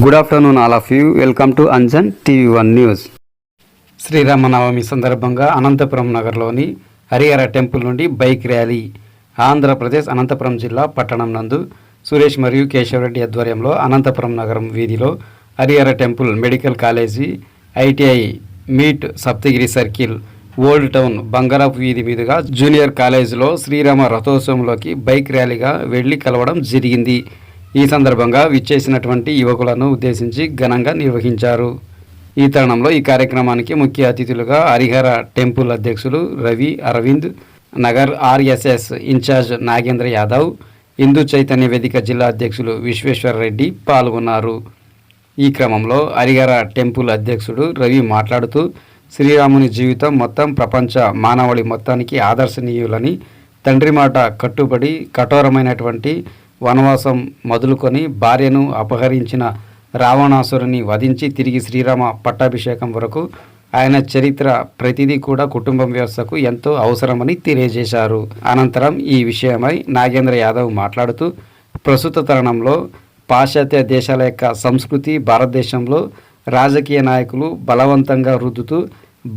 Good afternoon all of you. Welcome to Anjan TV one news. Sri Ramanavami సందర్భంగా అనంతపురం నగర్లోని Harihara temple నుండి bike rally Andhra Pradesh Anantapuram జిల్లా పట్టణం నందు సురేష్ మరియు కేశవరెడ్డి ఆధ్వర్యంలో అనంతపురం నగరం వీధిలో Harihara temple, medical college, ITI meet, Saptagiri circle, old town, బంగారపు వీధి మీదుగా జూనియర్ కాలేజీలో శ్రీరామ రథోత్సవంలోకి బైక్ ర్యాలీగా వెళ్లి కలవడం జరిగింది. ఈ సందర్భంగా విచ్చేసినటువంటి యువకులను ఉద్దేశించి ఘనంగా నిర్వహించారు. ఈ తరుణంలో ఈ కార్యక్రమానికి ముఖ్య అతిథులుగా హరిహర టెంపుల్ అధ్యక్షులు రవి అరవింద్, నగర్ ఆర్ఎస్ఎస్ ఇన్ఛార్జ్ నాగేంద్ర యాదవ్, హిందూ చైతన్య వేదిక జిల్లా అధ్యక్షులు విశ్వేశ్వర రెడ్డి పాల్గొన్నారు. ఈ క్రమంలో హరిహర టెంపుల్ అధ్యక్షుడు రవి మాట్లాడుతూ, శ్రీరాముని జీవితం మొత్తం ప్రపంచ మానవాళి మొత్తానికి ఆదర్శనీయులని, తండ్రి మాట కట్టుబడి కఠోరమైనటువంటి వనవాసం మొదలుకొని భార్యను అపహరించిన రావణాసురుని వధించి తిరిగి శ్రీరామ పట్టాభిషేకం వరకు ఆయన చరిత్ర ప్రతిదీ కూడా కుటుంబం వ్యవస్థకు ఎంతో అవసరమని తెలియజేశారు. అనంతరం ఈ విషయమై నాగేంద్ర యాదవ్ మాట్లాడుతూ, ప్రస్తుత తరుణంలో పాశ్చాత్య దేశాల యొక్క సంస్కృతి భారతదేశంలో రాజకీయ నాయకులు బలవంతంగా రుద్దుతూ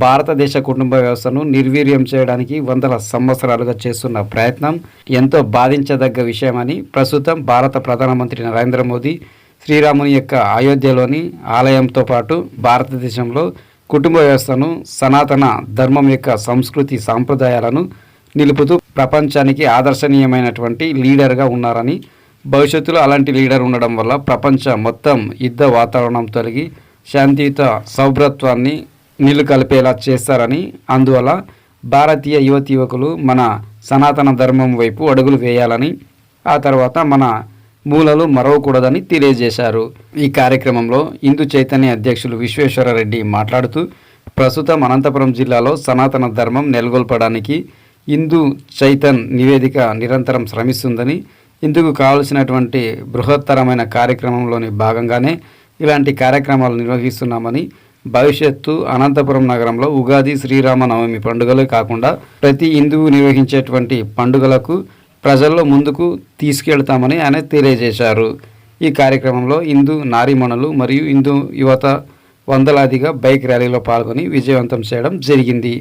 భారతదేశ కుటుంబ వ్యవస్థను నిర్వీర్యం చేయడానికి వందల సంవత్సరాలుగా చేస్తున్న ప్రయత్నం ఎంతో బాధించదగ్గ విషయమని, ప్రస్తుతం భారత ప్రధానమంత్రి నరేంద్ర మోదీ శ్రీరాముని యొక్క అయోధ్యలోని ఆలయంతో పాటు భారతదేశంలో కుటుంబ వ్యవస్థను, సనాతన ధర్మం యొక్క సంస్కృతి సాంప్రదాయాలను నిలుపుతూ ప్రపంచానికి ఆదర్శనీయమైనటువంటి లీడర్గా ఉన్నారని, భవిష్యత్తులో అలాంటి లీడర్ ఉండడం వల్ల ప్రపంచం మొత్తం యుద్ధ వాతావరణం తొలగి శాంతియుత సౌభ్రత్వాన్ని కలిపేలా చేస్తారని, అందువల్ల భారతీయ యువకులు మన సనాతన ధర్మం వైపు అడుగులు వేయాలని, ఆ తర్వాత మన మూలలు మరవకూడదని తెలియజేశారు. ఈ కార్యక్రమంలో హిందూ చైతన్య అధ్యక్షులు విశ్వేశ్వర రెడ్డి మాట్లాడుతూ, ప్రస్తుతం అనంతపురం జిల్లాలో సనాతన ధర్మం నెలకొల్పడానికి హిందూ చైతన్ నివేదిక నిరంతరం శ్రమిస్తుందని, ఇందుకు కావలసినటువంటి బృహత్తరమైన కార్యక్రమంలోని భాగంగానే ఇలాంటి కార్యక్రమాలు నిర్వహిస్తున్నామని, భవిష్యత్తు అనంతపురం నగరంలో ఉగాది, శ్రీరామనవమి పండుగలే కాకుండా ప్రతి హిందువు నిర్వహించేటువంటి పండుగలకు ప్రజల్లో ముందుకు తీసుకెళ్తామని ఆయన తెలియజేశారు. ఈ కార్యక్రమంలో హిందూ నారీమణులు మరియు హిందూ యువత వందలాదిగా బైక్ ర్యాలీలో పాల్గొని విజయవంతం చేయడం జరిగింది.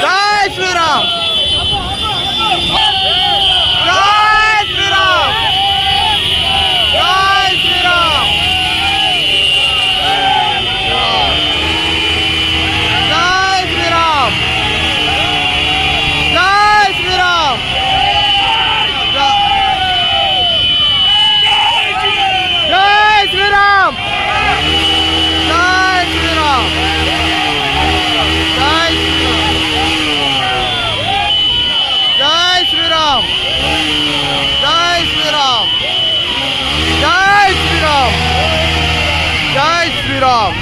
Jai Shri Ram. Jai Shri Ram.